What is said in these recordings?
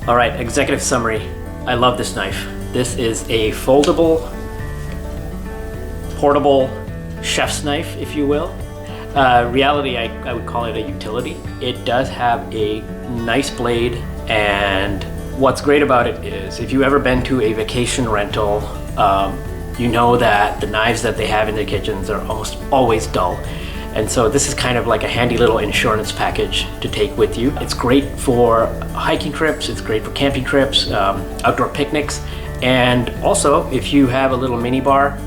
All right, executive summary. I love this knife. This is a foldable, portable chef's knife, if you will. Reality, I would call it a utility. It does have a nice blade, and what's great about it is if you've ever been to a vacation rental, you know that the knives that they have in their kitchens are almost always dull. And so this is kind of like a handy little insurance package to take with you. It's great for hiking trips, it's great for camping trips, outdoor picnics, and also if you have a little mini bar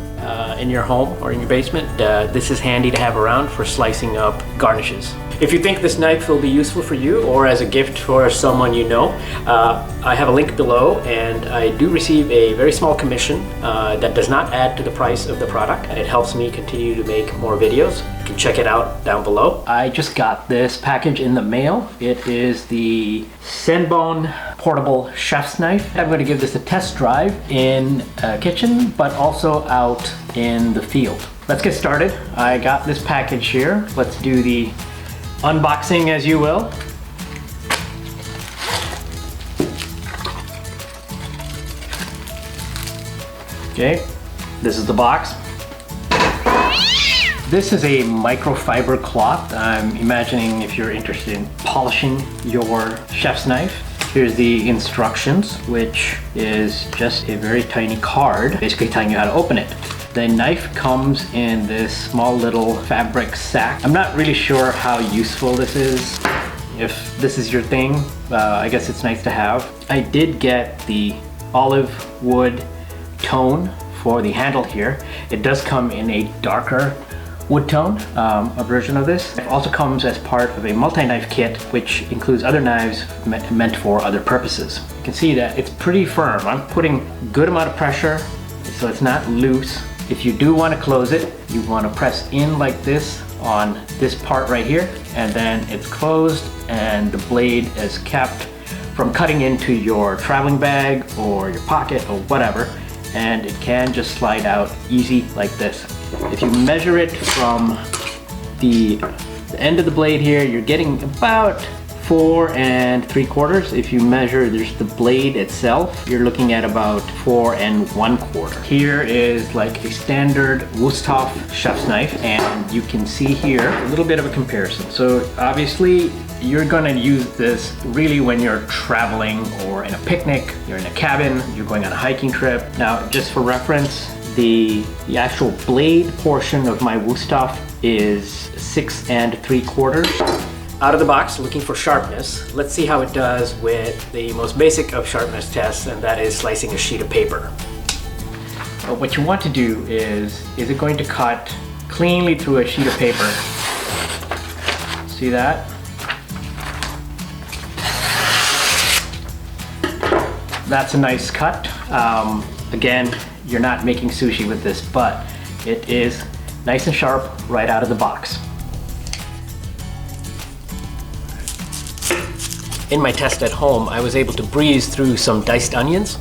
in your home or in your basement, this is handy to have around for slicing up garnishes. If you think this knife will be useful for you or as a gift for someone you know, I have a link below, and I do receive a very small commission that does not add to the price of the product. It helps me continue to make more videos. You can check it out down below. I just got this package in the mail. It is the Senbone portable chef's knife. I'm going to give this a test drive in a kitchen, but also out in the field. Let's get started. I got this package here. Let's do the unboxing, as you will. Okay, this is the box. This is a microfiber cloth. I'm imagining if you're interested in polishing your chef's knife. Here's the instructions, which is just a very tiny card, basically telling you how to open it. The knife comes in this small little fabric sack. I'm not really sure how useful this is. If this is your thing, I guess it's nice to have. I did get the olive wood tone for the handle here. It does come in a darker wood tone, a version of this. It also comes as part of a multi-knife kit, which includes other knives meant for other purposes. You can see that it's pretty firm. I'm putting a good amount of pressure, so it's not loose. If you do want to close it, you want to press in like this on this part right here, and then it's closed and the blade is kept from cutting into your traveling bag or your pocket or whatever, and it can just slide out easy like this. If you measure it from the end of the blade here, you're getting about 4 3/4. If you measure there's the blade itself, you're looking at about 4 1/4. Here is like a standard Wusthof chef's knife, and you can see here a little bit of a comparison. So obviously you're gonna use this really when you're traveling or in a picnic, you're in a cabin, you're going on a hiking trip. Now, just for reference, the actual blade portion of my Wusthof is 6 3/4. Out of the box, looking for sharpness. Let's see how it does with the most basic of sharpness tests, and that is slicing a sheet of paper. What you want to do is it going to cut cleanly through a sheet of paper? See that? That's a nice cut. Again, you're not making sushi with this, but it is nice and sharp right out of the box. In my test at home, I was able to breeze through some diced onions.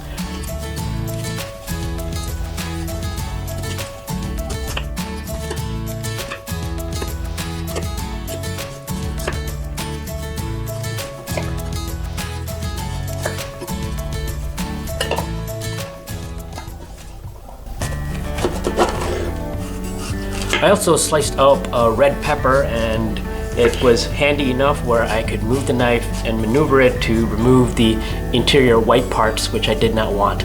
I also sliced up a red pepper, and it was handy enough where I could move the knife and maneuver it to remove the interior white parts, which I did not want.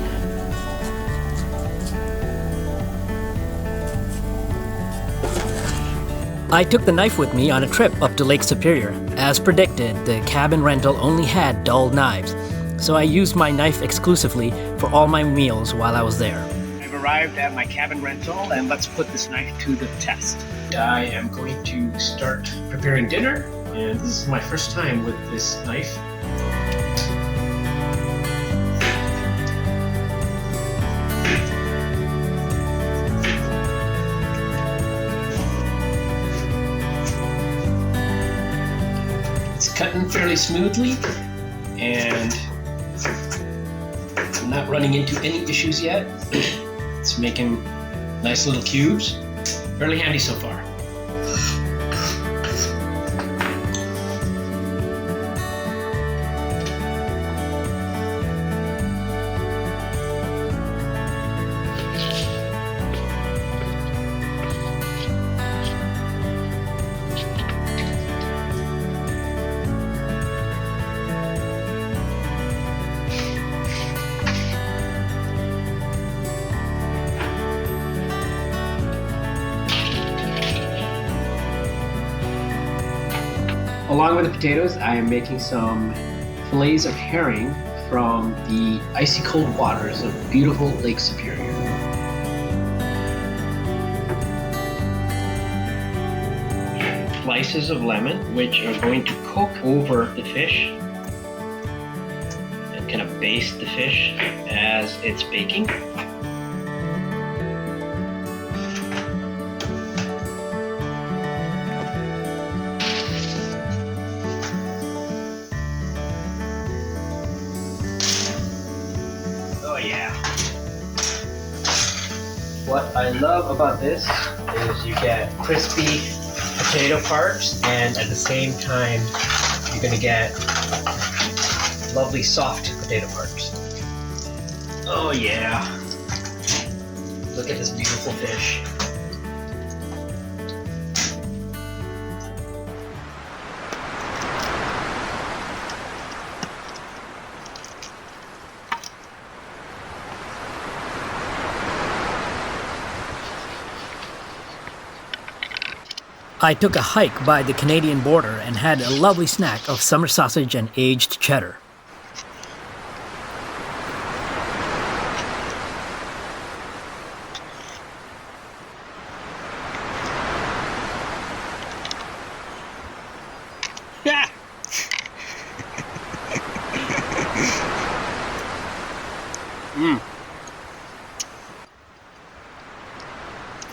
I took the knife with me on a trip up to Lake Superior. As predicted, the cabin rental only had dull knives, so I used my knife exclusively for all my meals while I was there. I've arrived at my cabin rental, and let's put this knife to the test. I am going to start preparing dinner, and this is my first time with this knife. It's cutting fairly smoothly, and I'm not running into any issues yet. It's making nice little cubes. Fairly handy so far. Along with the potatoes, I am making some fillets of herring from the icy cold waters of beautiful Lake Superior. Slices of lemon, which are going to cook over the fish and kind of baste the fish as it's baking. Oh yeah. What I love about this is you get crispy potato parts, and at the same time you're going to get lovely soft potato parts. Oh yeah. Look at this beautiful fish. I took a hike by the Canadian border and had a lovely snack of summer sausage and aged cheddar.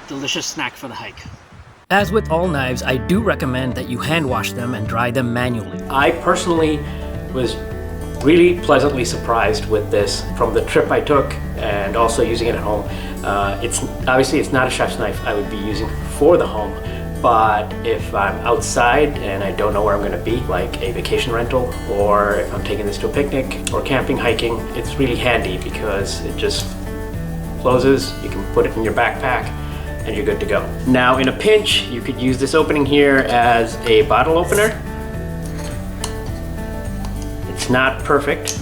Delicious snack for the hike. As with all knives, I do recommend that you hand wash them and dry them manually. I personally was really pleasantly surprised with this from the trip I took and also using it at home. It's not a chef's knife I would be using for the home, but if I'm outside and I don't know where I'm going to be, like a vacation rental, or if I'm taking this to a picnic or camping, hiking, it's really handy because it just closes, you can put it in your backpack, and you're good to go. Now in a pinch, you could use this opening here as a bottle opener. It's not perfect.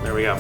There we go.